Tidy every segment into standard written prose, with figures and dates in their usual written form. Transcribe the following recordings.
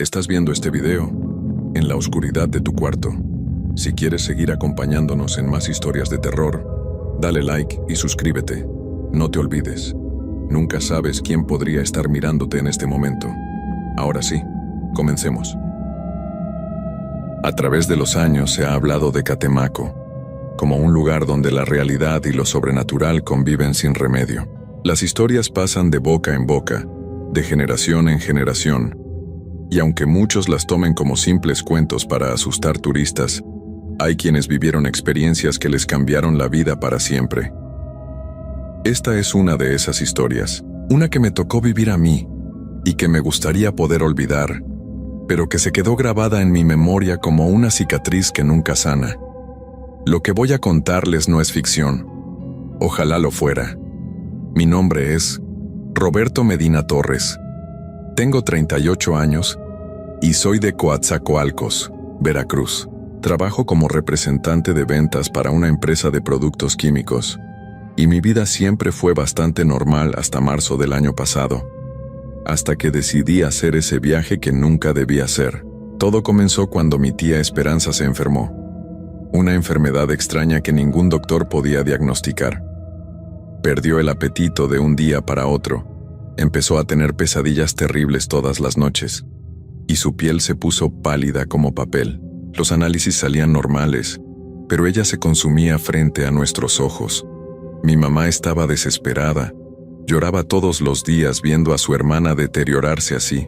Estás viendo este video en la oscuridad de tu cuarto. Si quieres seguir acompañándonos en más historias de terror, dale like y suscríbete. No te olvides, nunca sabes quién podría estar mirándote en este momento. Ahora sí, comencemos. A través de los años se ha hablado de Catemaco como un lugar donde la realidad y lo sobrenatural conviven sin remedio. Las historias pasan de boca en boca, de generación en generación, y aunque muchos las tomen como simples cuentos para asustar turistas, hay quienes vivieron experiencias que les cambiaron la vida para siempre. Esta es una de esas historias, una que me tocó vivir a mí, y que me gustaría poder olvidar, pero que se quedó grabada en mi memoria como una cicatriz que nunca sana. Lo que voy a contarles no es ficción. Ojalá lo fuera. Mi nombre es Roberto Medina Torres. Tengo 38 años y soy de Coatzacoalcos, Veracruz. Trabajo como representante de ventas para una empresa de productos químicos, y mi vida siempre fue bastante normal hasta marzo del año pasado, hasta que decidí hacer ese viaje que nunca debí hacer. Todo comenzó cuando mi tía Esperanza se enfermó, una enfermedad extraña que ningún doctor podía diagnosticar. Perdió el apetito de un día para otro. Empezó a tener pesadillas terribles todas las noches, y su piel se puso pálida como papel. Los análisis salían normales, pero ella se consumía frente a nuestros ojos. Mi mamá estaba desesperada. Lloraba todos los días viendo a su hermana deteriorarse así.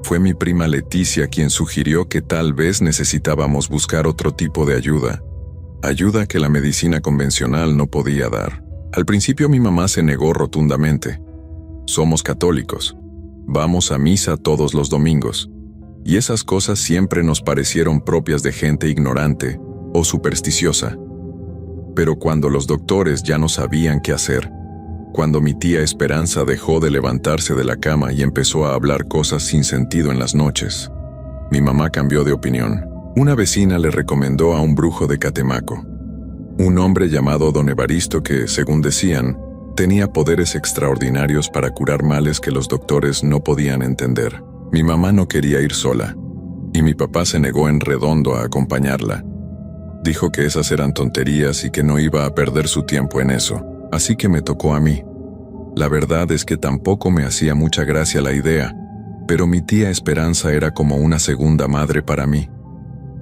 Fue mi prima Leticia quien sugirió que tal vez necesitábamos buscar otro tipo de ayuda que la medicina convencional no podía dar. Al principio mi mamá se negó rotundamente. Somos católicos. Vamos a misa todos los domingos. Y esas cosas siempre nos parecieron propias de gente ignorante o supersticiosa. Pero cuando los doctores ya no sabían qué hacer, cuando mi tía Esperanza dejó de levantarse de la cama y empezó a hablar cosas sin sentido en las noches, mi mamá cambió de opinión. Una vecina le recomendó a un brujo de Catemaco, un hombre llamado Don Evaristo que, según decían, tenía poderes extraordinarios para curar males que los doctores no podían entender. Mi mamá no quería ir sola, y mi papá se negó en redondo a acompañarla. Dijo que esas eran tonterías y que no iba a perder su tiempo en eso, así que me tocó a mí. La verdad es que tampoco me hacía mucha gracia la idea, pero mi tía Esperanza era como una segunda madre para mí.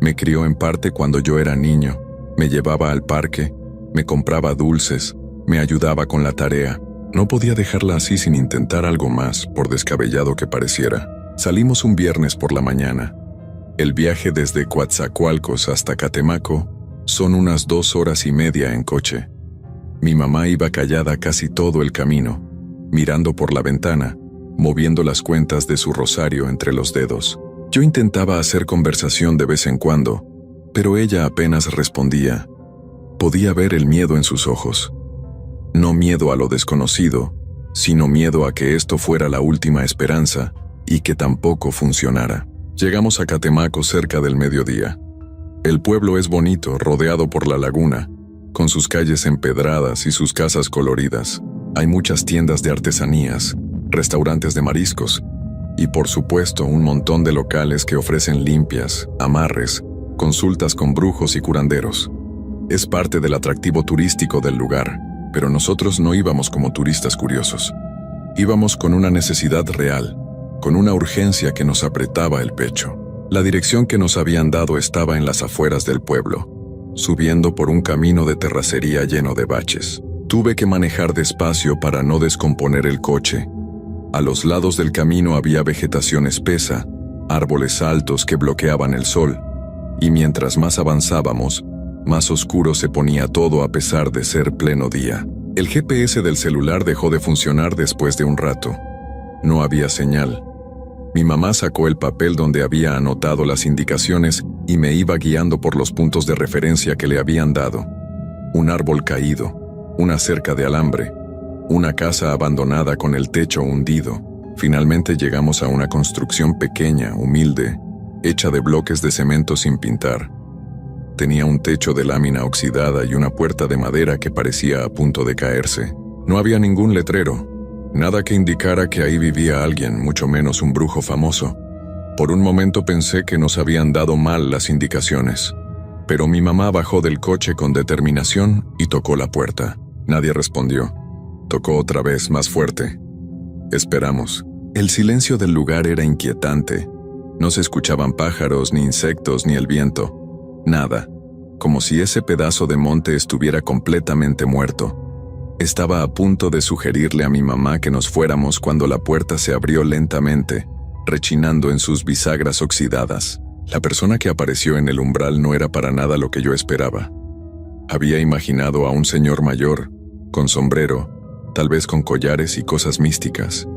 Me crió en parte cuando yo era niño, me llevaba al parque, me compraba dulces, me ayudaba con la tarea. No podía dejarla así sin intentar algo más, por descabellado que pareciera. Salimos un viernes por la mañana. El viaje desde Coatzacoalcos hasta Catemaco son unas 2 horas y media en coche. Mi mamá iba callada casi todo el camino, mirando por la ventana, moviendo las cuentas de su rosario entre los dedos. Yo intentaba hacer conversación de vez en cuando, pero ella apenas respondía. Podía ver el miedo en sus ojos. No miedo a lo desconocido, sino miedo a que esto fuera la última esperanza y que tampoco funcionara. Llegamos a Catemaco cerca del mediodía. El pueblo es bonito, rodeado por la laguna, con sus calles empedradas y sus casas coloridas. Hay muchas tiendas de artesanías, restaurantes de mariscos, y por supuesto un montón de locales que ofrecen limpias, amarres, consultas con brujos y curanderos. Es parte del atractivo turístico del lugar, pero nosotros no íbamos como turistas curiosos. Íbamos con una necesidad real, con una urgencia que nos apretaba el pecho. La dirección que nos habían dado estaba en las afueras del pueblo, subiendo por un camino de terracería lleno de baches. Tuve que manejar despacio para no descomponer el coche. A los lados del camino había vegetación espesa, árboles altos que bloqueaban el sol, y mientras más avanzábamos, más oscuro se ponía todo a pesar de ser pleno día. El GPS del celular dejó de funcionar después de un rato. No había señal. Mi mamá sacó el papel donde había anotado las indicaciones y me iba guiando por los puntos de referencia que le habían dado. Un árbol caído, una cerca de alambre, una casa abandonada con el techo hundido. Finalmente llegamos a una construcción pequeña, humilde, hecha de bloques de cemento sin pintar. Tenía un techo de lámina oxidada y una puerta de madera que parecía a punto de caerse. No había ningún letrero, nada que indicara que ahí vivía alguien, mucho menos un brujo famoso. Por un momento pensé que nos habían dado mal las indicaciones, pero mi mamá bajó del coche con determinación y tocó la puerta. Nadie respondió. Tocó otra vez, más fuerte. Esperamos. El silencio del lugar era inquietante. No se escuchaban pájaros, ni insectos, ni el viento. Nada. Como si ese pedazo de monte estuviera completamente muerto. Estaba a punto de sugerirle a mi mamá que nos fuéramos cuando la puerta se abrió lentamente, rechinando en sus bisagras oxidadas. La persona que apareció en el umbral no era para nada lo que yo esperaba. Había imaginado a un señor mayor, con sombrero, tal vez con collares y cosas místicas.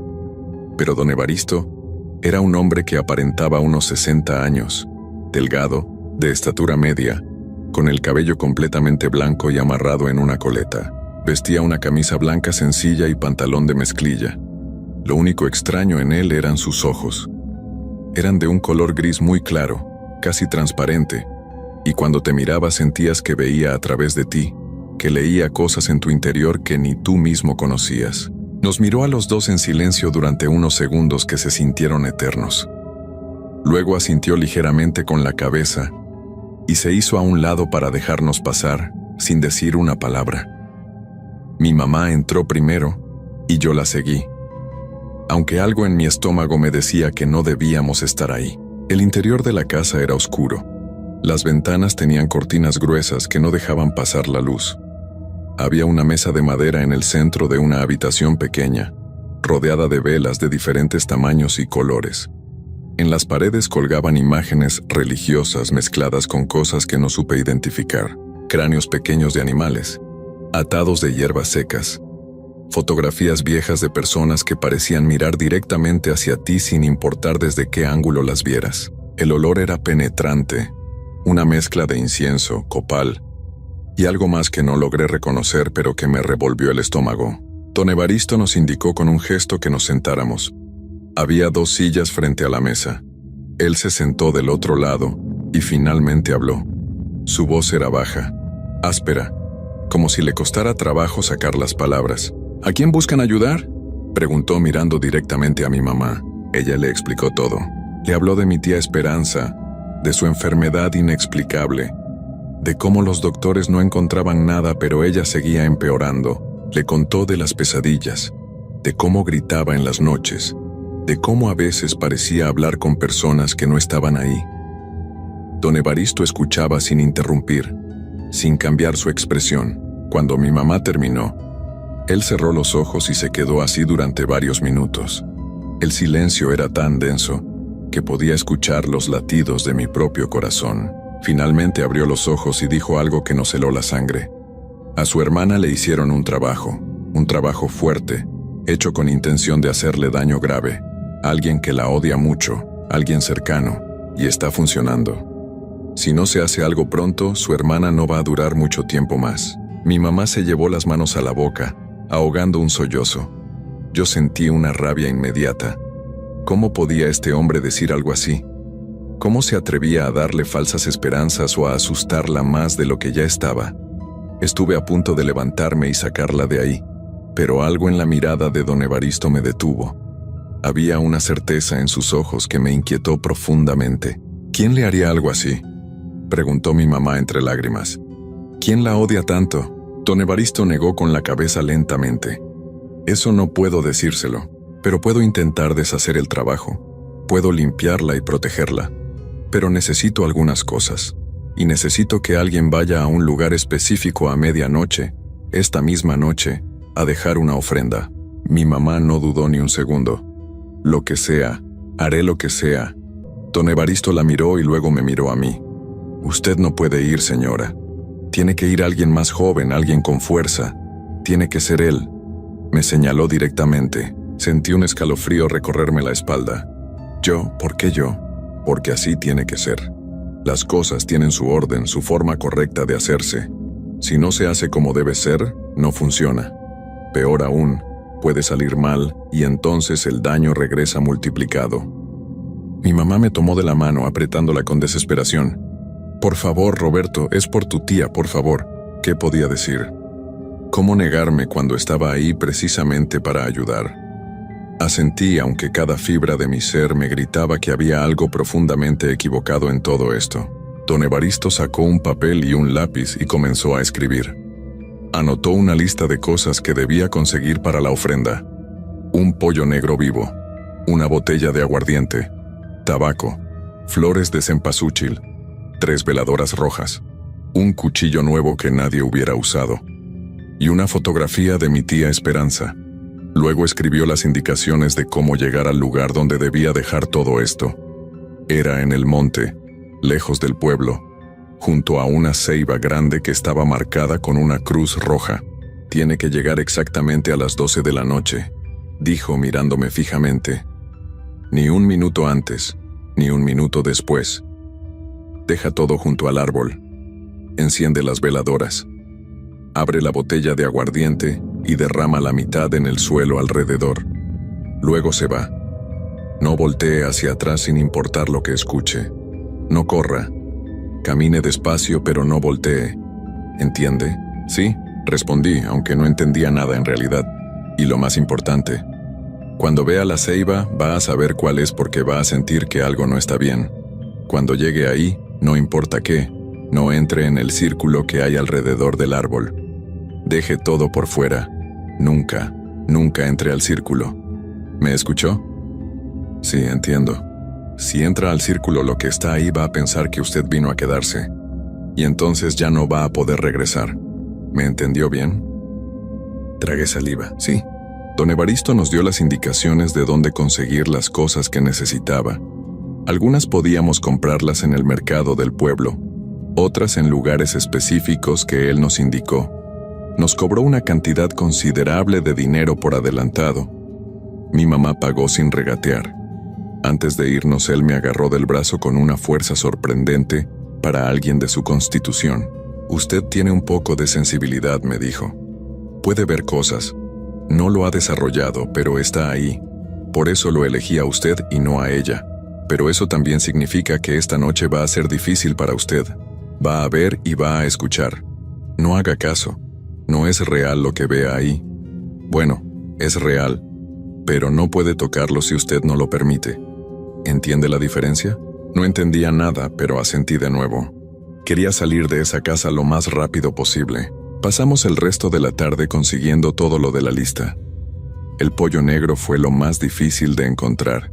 Pero don Evaristo era un hombre que aparentaba unos 60 años, delgado, de estatura media, con el cabello completamente blanco y amarrado en una coleta. Vestía una camisa blanca sencilla y pantalón de mezclilla. Lo único extraño en él eran sus ojos. Eran de un color gris muy claro, casi transparente, y cuando te miraba sentías que veía a través de ti, que leía cosas en tu interior que ni tú mismo conocías. Nos miró a los dos en silencio durante unos segundos que se sintieron eternos. Luego asintió ligeramente con la cabeza y se hizo a un lado para dejarnos pasar, sin decir una palabra. Mi mamá entró primero y yo la seguí, aunque algo en mi estómago me decía que no debíamos estar ahí. El interior de la casa era oscuro. Las ventanas tenían cortinas gruesas que no dejaban pasar la luz. Había una mesa de madera en el centro de una habitación pequeña, rodeada de velas de diferentes tamaños y colores. En las paredes colgaban imágenes religiosas mezcladas con cosas que no supe identificar, cráneos pequeños de animales, atados de hierbas secas, fotografías viejas de personas que parecían mirar directamente hacia ti sin importar desde qué ángulo las vieras. El olor era penetrante, una mezcla de incienso, copal y algo más que no logré reconocer pero que me revolvió el estómago. Don Evaristo nos indicó con un gesto que nos sentáramos. Había 2 sillas frente a la mesa. Él se sentó del otro lado y finalmente habló. Su voz era baja, áspera, como si le costara trabajo sacar las palabras. ¿A quién buscan ayudar?, preguntó mirando directamente a mi mamá. Ella le explicó todo. Le habló de mi tía Esperanza, de su enfermedad inexplicable, de cómo los doctores no encontraban nada pero ella seguía empeorando. Le contó de las pesadillas, de cómo gritaba en las noches, de cómo a veces parecía hablar con personas que no estaban ahí. Don Evaristo escuchaba sin interrumpir, sin cambiar su expresión. Cuando mi mamá terminó, él cerró los ojos y se quedó así durante varios minutos. El silencio era tan denso que podía escuchar los latidos de mi propio corazón. Finalmente abrió los ojos y dijo algo que nos heló la sangre. A su hermana le hicieron un trabajo fuerte, hecho con intención de hacerle daño grave. Alguien que la odia mucho, alguien cercano, y está funcionando. Si no se hace algo pronto, su hermana no va a durar mucho tiempo más. Mi mamá se llevó las manos a la boca, ahogando un sollozo. Yo sentí una rabia inmediata. ¿Cómo podía este hombre decir algo así? ¿Cómo se atrevía a darle falsas esperanzas o a asustarla más de lo que ya estaba? Estuve a punto de levantarme y sacarla de ahí, pero algo en la mirada de don Evaristo me detuvo. Había una certeza en sus ojos que me inquietó profundamente. ¿Quién le haría algo así?, preguntó mi mamá entre lágrimas. ¿Quién la odia tanto? Don Evaristo negó con la cabeza lentamente. Eso no puedo decírselo, pero puedo intentar deshacer el trabajo. Puedo limpiarla y protegerla. Pero necesito algunas cosas. Y necesito que alguien vaya a un lugar específico a medianoche, esta misma noche, a dejar una ofrenda. Mi mamá no dudó ni un segundo. Lo que sea, haré lo que sea. Don Evaristo la miró y luego me miró a mí. Usted no puede ir, señora. Tiene que ir alguien más joven, alguien con fuerza. Tiene que ser él. Me señaló directamente. Sentí un escalofrío recorrerme la espalda. ¿Yo? ¿Por qué yo? Porque así tiene que ser. Las cosas tienen su orden, su forma correcta de hacerse. Si no se hace como debe ser, no funciona. Peor aún, puede salir mal y entonces el daño regresa multiplicado. Mi mamá me tomó de la mano apretándola con desesperación. Por favor, Roberto, es por tu tía, por favor. ¿Qué podía decir? ¿Cómo negarme cuando estaba ahí precisamente para ayudar? Asentí, aunque cada fibra de mi ser me gritaba que había algo profundamente equivocado en todo esto. Don Evaristo sacó un papel y un lápiz y comenzó a escribir. Anotó una lista de cosas que debía conseguir para la ofrenda. Un pollo negro vivo, una botella de aguardiente, tabaco, flores de cempasúchil, 3 veladoras rojas, un cuchillo nuevo que nadie hubiera usado, y una fotografía de mi tía Esperanza. Luego escribió las indicaciones de cómo llegar al lugar donde debía dejar todo esto. Era en el monte, lejos del pueblo, junto a una ceiba grande que estaba marcada con una cruz roja. Tiene que llegar exactamente a las 12 de la noche, dijo mirándome fijamente. Ni un minuto antes, ni un minuto después. Deja todo junto al árbol. Enciende las veladoras. Abre la botella de aguardiente y derrama la mitad en el suelo alrededor. Luego se va. No voltee hacia atrás sin importar lo que escuche. No corra. Camine despacio, pero no voltee. ¿Entiende? Sí, respondí, aunque no entendía nada en realidad. Y lo más importante, cuando vea la ceiba, va a saber cuál es porque va a sentir que algo no está bien. Cuando llegue ahí, no importa qué, no entre en el círculo que hay alrededor del árbol. Deje todo por fuera. Nunca, nunca entre al círculo. ¿Me escuchó? Sí, entiendo. Si entra al círculo, lo que está ahí va a pensar que usted vino a quedarse. Y entonces ya no va a poder regresar. ¿Me entendió bien? Tragué saliva. Sí. Don Evaristo nos dio las indicaciones de dónde conseguir las cosas que necesitaba. Algunas podíamos comprarlas en el mercado del pueblo, otras en lugares específicos que él nos indicó. Nos cobró una cantidad considerable de dinero por adelantado. Mi mamá pagó sin regatear. Antes de irnos, él me agarró del brazo con una fuerza sorprendente para alguien de su constitución. Usted tiene un poco de sensibilidad, me dijo. Puede ver cosas. No lo ha desarrollado, pero está ahí. Por eso lo elegí a usted y no a ella. Pero eso también significa que esta noche va a ser difícil para usted. Va a ver y va a escuchar. No haga caso. No es real lo que vea ahí. Bueno, es real, pero no puede tocarlo si usted no lo permite. ¿Entiende la diferencia? No entendía nada, pero asentí de nuevo. Quería salir de esa casa lo más rápido posible. Pasamos el resto de la tarde consiguiendo todo lo de la lista. El pollo negro fue lo más difícil de encontrar.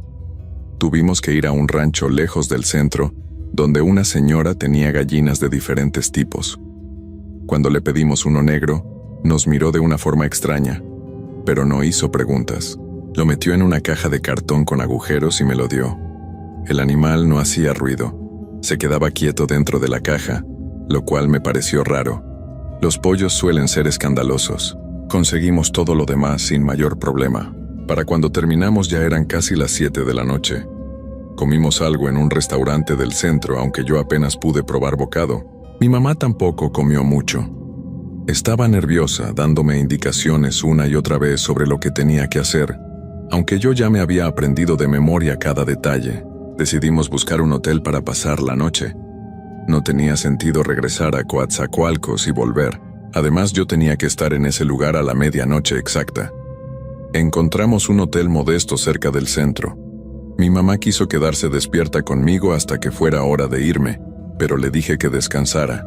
Tuvimos que ir a un rancho lejos del centro, donde una señora tenía gallinas de diferentes tipos. Cuando le pedimos uno negro, nos miró de una forma extraña, pero no hizo preguntas. Lo metió en una caja de cartón con agujeros y me lo dio. El animal no hacía ruido. Se quedaba quieto dentro de la caja, lo cual me pareció raro. Los pollos suelen ser escandalosos. Conseguimos todo lo demás sin mayor problema. Para cuando terminamos ya eran casi las 7 de la noche. Comimos algo en un restaurante del centro, aunque yo apenas pude probar bocado. Mi mamá tampoco comió mucho. Estaba nerviosa, dándome indicaciones una y otra vez sobre lo que tenía que hacer. Aunque yo ya me había aprendido de memoria cada detalle, decidimos buscar un hotel para pasar la noche. No tenía sentido regresar a Coatzacoalcos y volver. Además, yo tenía que estar en ese lugar a la medianoche exacta. Encontramos un hotel modesto cerca del centro. Mi mamá quiso quedarse despierta conmigo hasta que fuera hora de irme, pero le dije que descansara.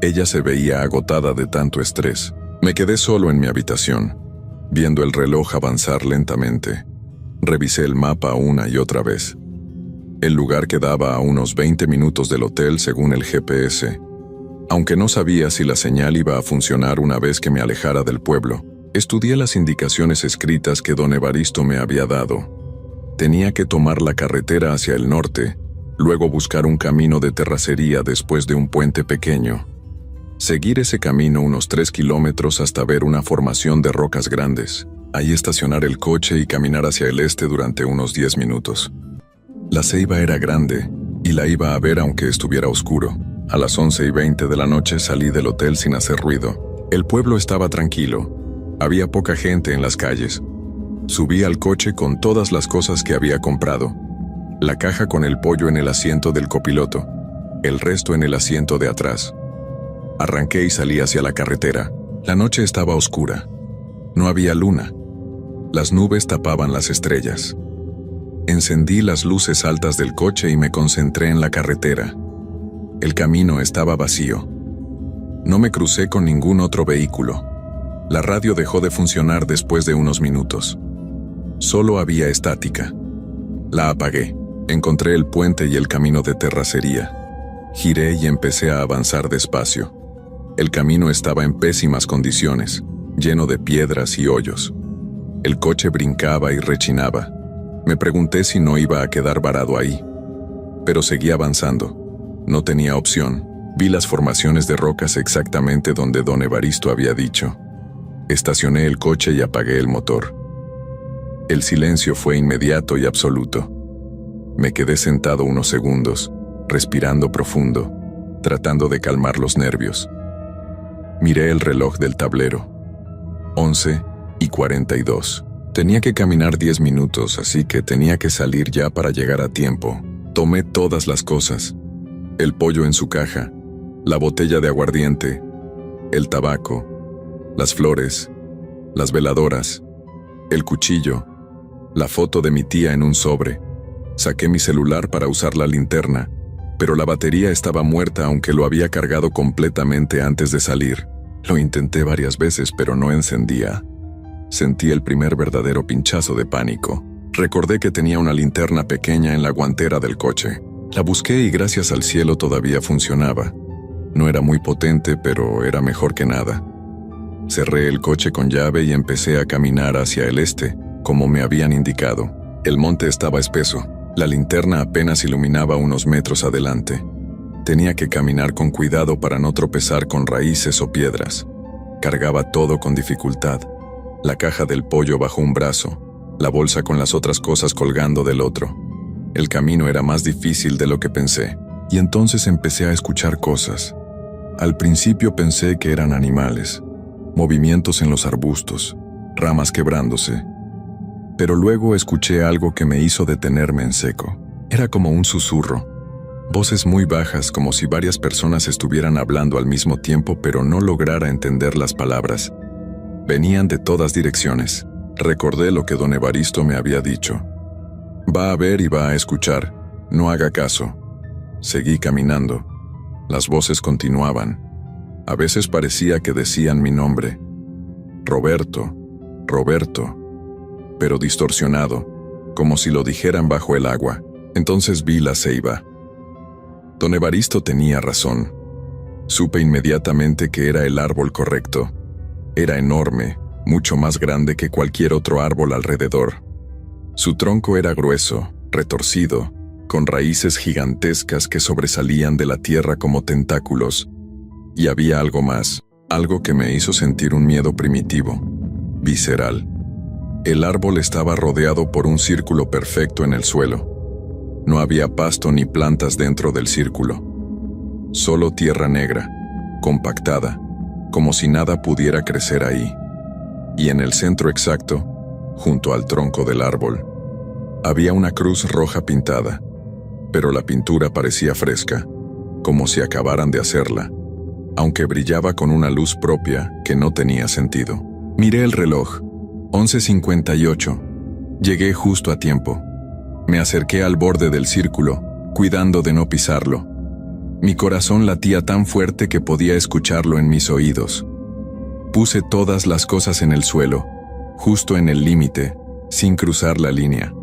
Ella se veía agotada de tanto estrés. Me quedé solo en mi habitación, viendo el reloj avanzar lentamente. Revisé el mapa una y otra vez. El lugar quedaba a unos 20 minutos del hotel según el GPS. Aunque no sabía si la señal iba a funcionar una vez que me alejara del pueblo, estudié las indicaciones escritas que don Evaristo me había dado. Tenía que tomar la carretera hacia el norte, luego buscar un camino de terracería después de un puente pequeño. Seguir ese camino unos 3 kilómetros hasta ver una formación de rocas grandes. Ahí estacionar el coche y caminar hacia el este durante unos 10 minutos. La ceiba era grande y la iba a ver aunque estuviera oscuro. A las 11:20 de la noche salí del hotel sin hacer ruido. El pueblo estaba tranquilo. Había poca gente en las calles. Subí al coche con todas las cosas que había comprado. La caja con el pollo en el asiento del copiloto, el resto en el asiento de atrás. Arranqué y salí hacia la carretera. La noche estaba oscura. No había luna. Las nubes tapaban las estrellas. Encendí las luces altas del coche y me concentré en la carretera. El camino estaba vacío. No me crucé con ningún otro vehículo. La radio dejó de funcionar después de unos minutos. Solo había estática. La apagué. Encontré el puente y el camino de terracería. Giré y empecé a avanzar despacio. El camino estaba en pésimas condiciones, lleno de piedras y hoyos. El coche brincaba y rechinaba. Me pregunté si no iba a quedar varado ahí. Pero seguí avanzando. No tenía opción. Vi las formaciones de rocas exactamente donde don Evaristo había dicho. Estacioné el coche y apagué el motor. El silencio fue inmediato y absoluto. Me quedé sentado unos segundos, respirando profundo, tratando de calmar los nervios. Miré el reloj del tablero. 11:42. Tenía que caminar 10 minutos, así que tenía que salir ya para llegar a tiempo. Tomé todas las cosas. El pollo en su caja, la botella de aguardiente, el tabaco, las flores, las veladoras, el cuchillo, la foto de mi tía en un sobre. Saqué mi celular para usar la linterna, pero la batería estaba muerta aunque lo había cargado completamente antes de salir. Lo intenté varias veces, pero no encendía. Sentí el primer verdadero pinchazo de pánico. Recordé que tenía una linterna pequeña en la guantera del coche. La busqué y gracias al cielo todavía funcionaba. No era muy potente, pero era mejor que nada. Cerré el coche con llave y empecé a caminar hacia el este, como me habían indicado. El monte estaba espeso. La linterna apenas iluminaba unos metros adelante. Tenía que caminar con cuidado para no tropezar con raíces o piedras. Cargaba todo con dificultad. La caja del pollo bajo un brazo, la bolsa con las otras cosas colgando del otro. El camino era más difícil de lo que pensé, y entonces empecé a escuchar cosas. Al principio pensé que eran animales, movimientos en los arbustos, ramas quebrándose. Pero luego escuché algo que me hizo detenerme en seco. Era como un susurro. Voces muy bajas, como si varias personas estuvieran hablando al mismo tiempo, pero no lograra entender las palabras. Venían de todas direcciones. Recordé lo que don Evaristo me había dicho. Va a ver y va a escuchar. No haga caso. Seguí caminando. Las voces continuaban. A veces parecía que decían mi nombre. Roberto, Roberto. Pero distorsionado, como si lo dijeran bajo el agua. Entonces vi la ceiba. Don Evaristo tenía razón. Supe inmediatamente que era el árbol correcto. Era enorme, mucho más grande que cualquier otro árbol alrededor. Su tronco era grueso, retorcido, con raíces gigantescas que sobresalían de la tierra como tentáculos. Y había algo más, algo que me hizo sentir un miedo primitivo, visceral. El árbol estaba rodeado por un círculo perfecto en el suelo. No había pasto ni plantas dentro del círculo. Solo tierra negra, compactada, como si nada pudiera crecer ahí. Y en el centro exacto, junto al tronco del árbol, había una cruz roja pintada, pero la pintura parecía fresca, como si acabaran de hacerla, aunque brillaba con una luz propia que no tenía sentido. Miré el reloj. 11:58. Llegué justo a tiempo. Me acerqué al borde del círculo, cuidando de no pisarlo. Mi corazón latía tan fuerte que podía escucharlo en mis oídos. Puse todas las cosas en el suelo, justo en el límite, sin cruzar la línea.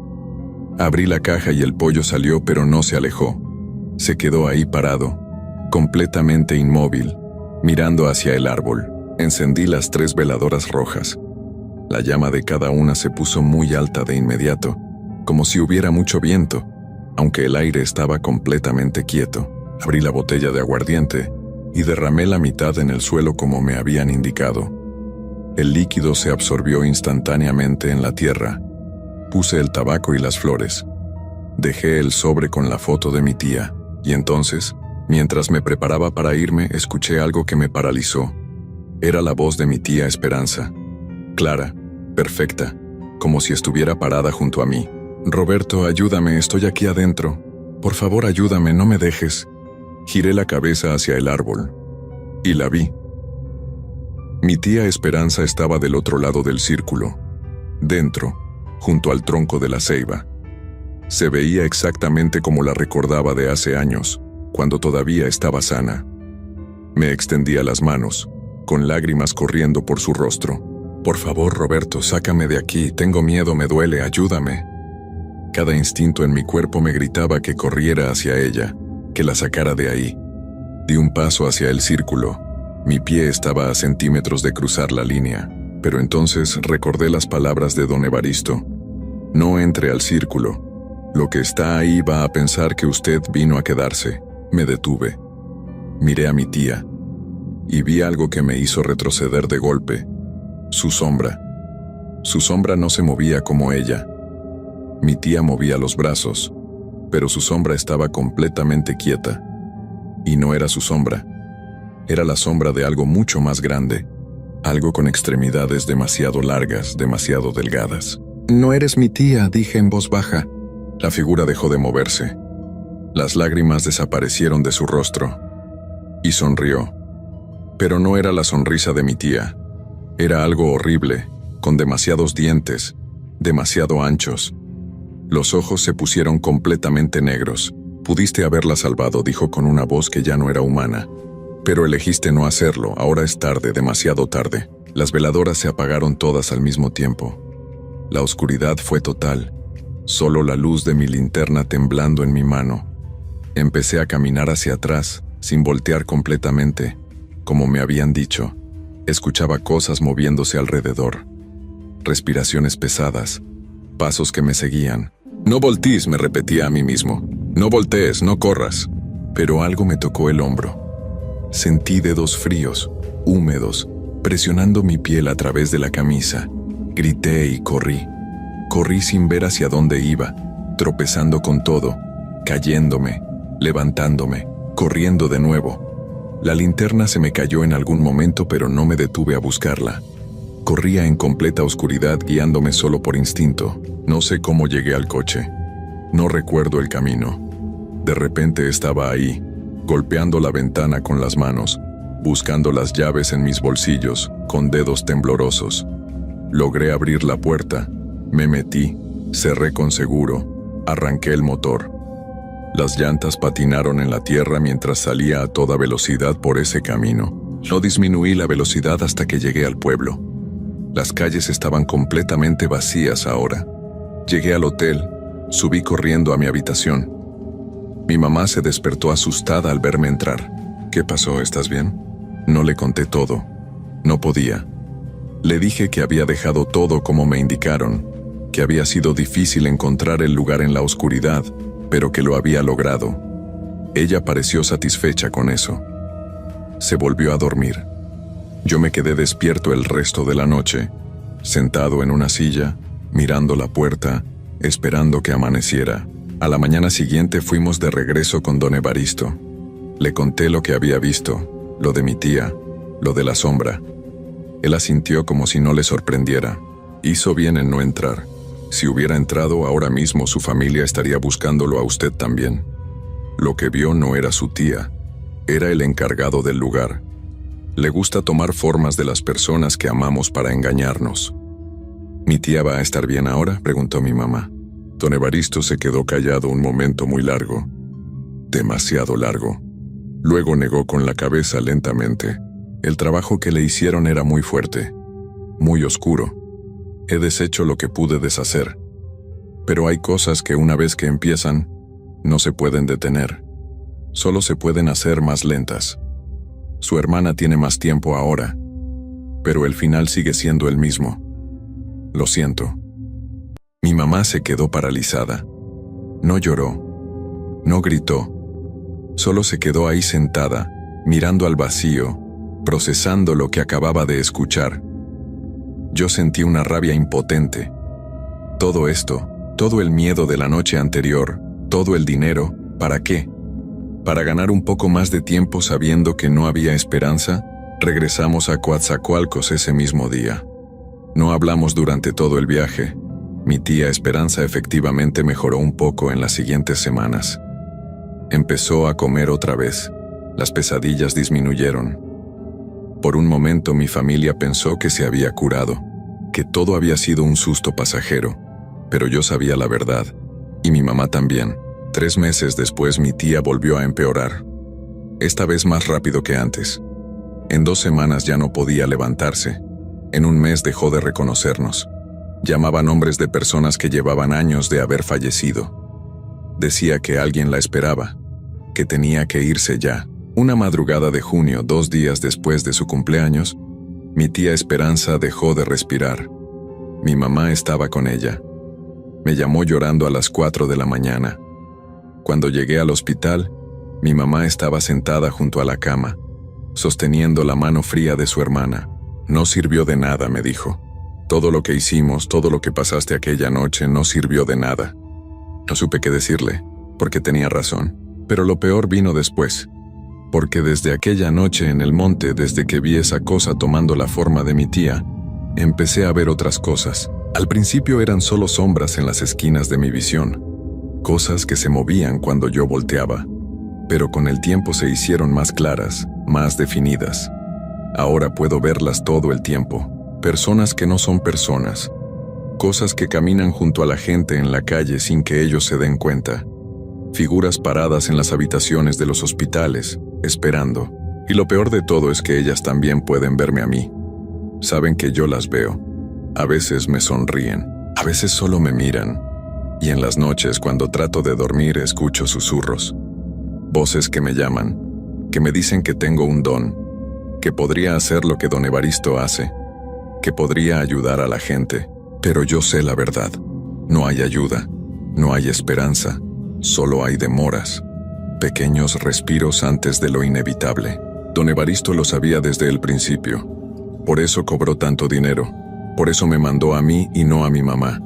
Abrí la caja y el pollo salió, pero no se alejó. Se quedó ahí parado, completamente inmóvil, mirando hacia el árbol. Encendí las 3 veladoras rojas. La llama de cada una se puso muy alta de inmediato, como si hubiera mucho viento, aunque el aire estaba completamente quieto. Abrí la botella de aguardiente y derramé la mitad en el suelo como me habían indicado. El líquido se absorbió instantáneamente en la tierra. Puse el tabaco y las flores. Dejé el sobre con la foto de mi tía, y entonces, mientras me preparaba para irme, escuché algo que me paralizó. Era la voz de mi tía Esperanza. Clara, perfecta, como si estuviera parada junto a mí. Roberto, ayúdame, estoy aquí adentro. Por favor, ayúdame, no me dejes. Giré la cabeza hacia el árbol. Y la vi. Mi tía Esperanza estaba del otro lado del círculo. dentro, junto al tronco de la ceiba. Se veía exactamente como la recordaba de hace años, cuando todavía estaba sana. Me extendía las manos, con lágrimas corriendo por su rostro. «Por favor, Roberto, sácame de aquí, tengo miedo, me duele, ayúdame». Cada instinto en mi cuerpo me gritaba que corriera hacia ella, que la sacara de ahí. Di un paso hacia el círculo. Mi pie estaba a centímetros de cruzar la línea, pero entonces recordé las palabras de don Evaristo. «No entre al círculo. Lo que está ahí va a pensar que usted vino a quedarse». Me detuve. Miré a mi tía y vi algo que me hizo retroceder de golpe. Su sombra. Su sombra no se movía como ella. Mi tía movía los brazos, pero su sombra estaba completamente quieta. Y no era su sombra. Era la sombra de algo mucho más grande, algo con extremidades demasiado largas, demasiado delgadas. «No eres mi tía», dije en voz baja. La figura dejó de moverse. Las lágrimas desaparecieron de su rostro. Y sonrió. Pero no era la sonrisa de mi tía. Era algo horrible, con demasiados dientes, demasiado anchos. Los ojos se pusieron completamente negros. «Pudiste haberla salvado», dijo con una voz que ya no era humana. «Pero elegiste no hacerlo, ahora es tarde, demasiado tarde». Las veladoras se apagaron todas al mismo tiempo. La oscuridad fue total, solo la luz de mi linterna temblando en mi mano. Empecé a caminar hacia atrás, sin voltear completamente, como me habían dicho. Escuchaba cosas moviéndose alrededor. Respiraciones pesadas, pasos que me seguían. «No voltees», me repetía a mí mismo. «No voltees, no corras». Pero algo me tocó el hombro. Sentí dedos fríos, húmedos, presionando mi piel a través de la camisa. Grité y corrí. Corrí sin ver hacia dónde iba, tropezando con todo, cayéndome, levantándome, corriendo de nuevo. La linterna se me cayó en algún momento, pero no me detuve a buscarla. Corría en completa oscuridad, guiándome solo por instinto. No sé cómo llegué al coche. No recuerdo el camino. De repente estaba ahí, golpeando la ventana con las manos, buscando las llaves en mis bolsillos, con dedos temblorosos. Logré abrir la puerta, me metí, cerré con seguro, arranqué el motor. Las llantas patinaron en la tierra mientras salía a toda velocidad por ese camino. No disminuí la velocidad hasta que llegué al pueblo. Las calles estaban completamente vacías ahora. Llegué al hotel, subí corriendo a mi habitación. Mi mamá se despertó asustada al verme entrar. «¿Qué pasó? ¿Estás bien?» No le conté todo. No podía. Le dije que había dejado todo como me indicaron, que había sido difícil encontrar el lugar en la oscuridad, pero que lo había logrado. Ella pareció satisfecha con eso. Se volvió a dormir. Yo me quedé despierto el resto de la noche, sentado en una silla, mirando la puerta, esperando que amaneciera. A la mañana siguiente fuimos de regreso con don Evaristo. Le conté lo que había visto, lo de mi tía, lo de la sombra. Él asintió como si no le sorprendiera. Hizo bien en no entrar. Si hubiera entrado ahora mismo, su familia estaría buscándolo a usted también. Lo que vio no era su tía, era el encargado del lugar. Le gusta tomar formas de las personas que amamos para engañarnos. ¿Mi tía va a estar bien ahora?, preguntó mi mamá. Don Evaristo se quedó callado un momento muy largo. Demasiado largo. Luego negó con la cabeza lentamente. El trabajo que le hicieron era muy fuerte, muy oscuro. He deshecho lo que pude deshacer. Pero hay cosas que una vez que empiezan, no se pueden detener. Solo se pueden hacer más lentas. Su hermana tiene más tiempo ahora, pero el final sigue siendo el mismo. Lo siento. Mi mamá se quedó paralizada. No lloró, no gritó. Solo se quedó ahí sentada, mirando al vacío, procesando lo que acababa de escuchar. Yo sentí una rabia impotente. Todo esto, todo el miedo de la noche anterior, todo el dinero, ¿para qué? Para ganar un poco más de tiempo sabiendo que no había esperanza, regresamos a Coatzacoalcos ese mismo día. No hablamos durante todo el viaje. Mi tía Esperanza efectivamente mejoró un poco en las siguientes semanas. Empezó a comer otra vez. Las pesadillas disminuyeron. Por un momento mi familia pensó que se había curado, que todo había sido un susto pasajero, pero yo sabía la verdad, y mi mamá también. 3 meses después mi tía volvió a empeorar, esta vez más rápido que antes. En 2 semanas ya no podía levantarse. En un mes dejó de reconocernos. Llamaba nombres de personas que llevaban años de haber fallecido. Decía que alguien la esperaba, que tenía que irse ya. Una madrugada de junio, 2 días después de su cumpleaños, mi tía Esperanza dejó de respirar. Mi mamá estaba con ella. Me llamó llorando a las 4 de la mañana. Cuando llegué al hospital, mi mamá estaba sentada junto a la cama, sosteniendo la mano fría de su hermana. No sirvió de nada, me dijo. Todo lo que hicimos, todo lo que pasaste aquella noche, no sirvió de nada. No supe qué decirle, porque tenía razón. Pero lo peor vino después. Porque desde aquella noche en el monte, desde que vi esa cosa tomando la forma de mi tía, empecé a ver otras cosas. Al principio eran solo sombras en las esquinas de mi visión, cosas que se movían cuando yo volteaba, pero con el tiempo se hicieron más claras, más definidas. Ahora puedo verlas todo el tiempo. Personas que no son personas. Cosas que caminan junto a la gente en la calle sin que ellos se den cuenta. Figuras paradas en las habitaciones de los hospitales, esperando. Y lo peor de todo es que ellas también pueden verme a mí. Saben que yo las veo. A veces me sonríen, a veces solo me miran. Y en las noches, cuando trato de dormir, escucho susurros. Voces que me llaman, que me dicen que tengo un don, que podría hacer lo que don Evaristo hace, que podría ayudar a la gente. Pero yo sé la verdad. No hay ayuda, no hay esperanza, solo hay demoras. Pequeños respiros antes de lo inevitable. Don Evaristo lo sabía desde el principio. Por eso cobró tanto dinero. Por eso me mandó a mí y no a mi mamá.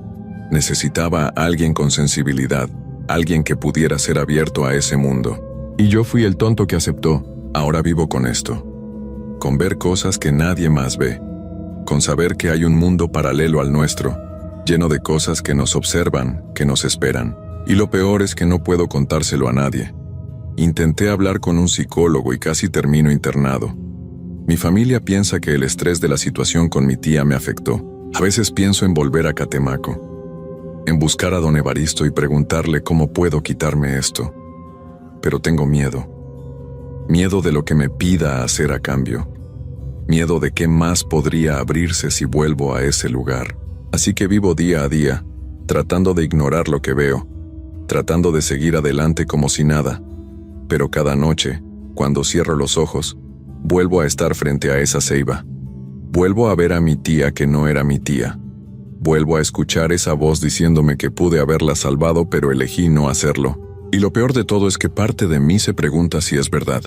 Necesitaba a alguien con sensibilidad, alguien que pudiera ser abierto a ese mundo. Y yo fui el tonto que aceptó. Ahora vivo con esto. Con ver cosas que nadie más ve. Con saber que hay un mundo paralelo al nuestro, lleno de cosas que nos observan, que nos esperan. Y lo peor es que no puedo contárselo a nadie. Intenté hablar con un psicólogo y casi termino internado. Mi familia piensa que el estrés de la situación con mi tía me afectó. A veces pienso en volver a Catemaco, en buscar a don Evaristo y preguntarle cómo puedo quitarme esto. Pero tengo miedo. Miedo de lo que me pida hacer a cambio. Miedo de qué más podría abrirse si vuelvo a ese lugar. Así que vivo día a día, tratando de ignorar lo que veo, tratando de seguir adelante como si nada. Pero cada noche, cuando cierro los ojos, vuelvo a estar frente a esa ceiba. Vuelvo a ver a mi tía que no era mi tía. Vuelvo a escuchar esa voz diciéndome que pude haberla salvado, pero elegí no hacerlo. Y lo peor de todo es que parte de mí se pregunta si es verdad.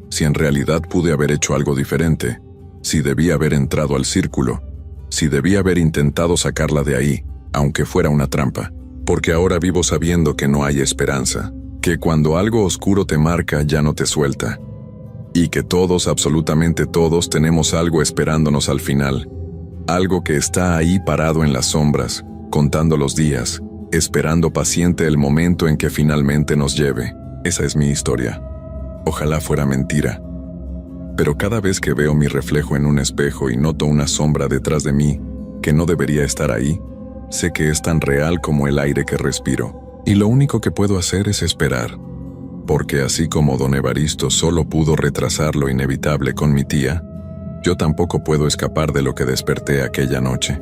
Si en realidad pude haber hecho algo diferente. Si debí haber entrado al círculo. Si debí haber intentado sacarla de ahí, aunque fuera una trampa. Porque ahora vivo sabiendo que no hay esperanza. Que cuando algo oscuro te marca ya no te suelta. Y que todos, absolutamente todos, tenemos algo esperándonos al final. Algo que está ahí parado en las sombras, contando los días, esperando paciente el momento en que finalmente nos lleve. Esa es mi historia. Ojalá fuera mentira. Pero cada vez que veo mi reflejo en un espejo y noto una sombra detrás de mí, que no debería estar ahí, sé que es tan real como el aire que respiro. Y lo único que puedo hacer es esperar. Porque así como don Evaristo solo pudo retrasar lo inevitable con mi tía, yo tampoco puedo escapar de lo que desperté aquella noche.